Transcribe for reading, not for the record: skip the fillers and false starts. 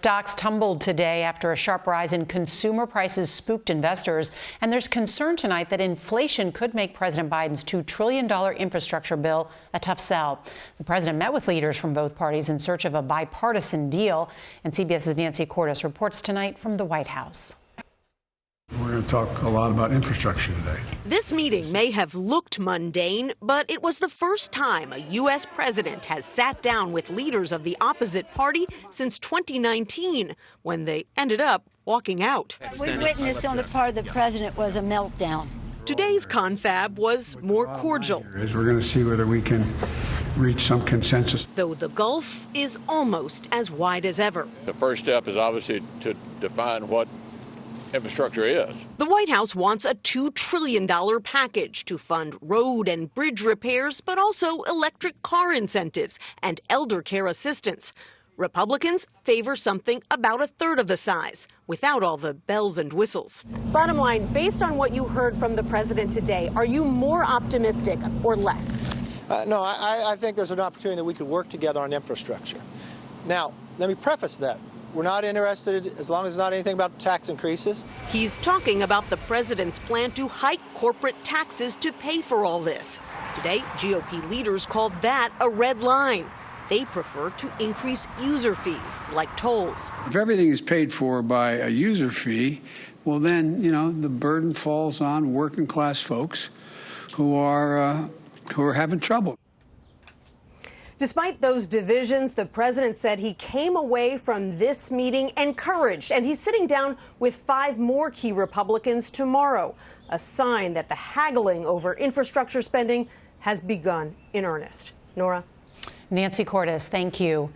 Stocks tumbled today after a sharp rise in consumer prices spooked investors. And there's concern tonight that inflation could make President Biden's $2 trillion infrastructure bill a tough sell. The president met with leaders from both parties in search of a bipartisan deal. And CBS's Nancy Cordes reports tonight from the White House. We're going to talk a lot about infrastructure today. This meeting may have looked mundane, but it was the first time a U.S. president has sat down with leaders of the opposite party since 2019, when they ended up walking out. We witnessed on the part of the president was a meltdown. Today's confab was more cordial. We're going to see whether we can reach some consensus. Though the gulf is almost as wide as ever. The first step is obviously to define what infrastructure is. The White House wants a $2 trillion package to fund road and bridge repairs, but also electric car incentives and elder care assistance. Republicans favor something about a third of the size, without all the bells and whistles. Bottom line, based on what you heard from the president today, are you more optimistic or less? No, I think there's an opportunity that we could work together on infrastructure. Now, let me preface that. We're not interested, as long as it's not anything about tax increases. He's talking about the president's plan to hike corporate taxes to pay for all this. Today, GOP leaders called that a red line. They prefer to increase user fees, like tolls. If everything is paid for by a user fee, well then, the burden falls on working class folks who are having trouble. Despite those divisions, the president said he came away from this meeting encouraged, and he's sitting down with 5 more key Republicans tomorrow, a sign that the haggling over infrastructure spending has begun in earnest. Norah? Nancy Cordes, thank you.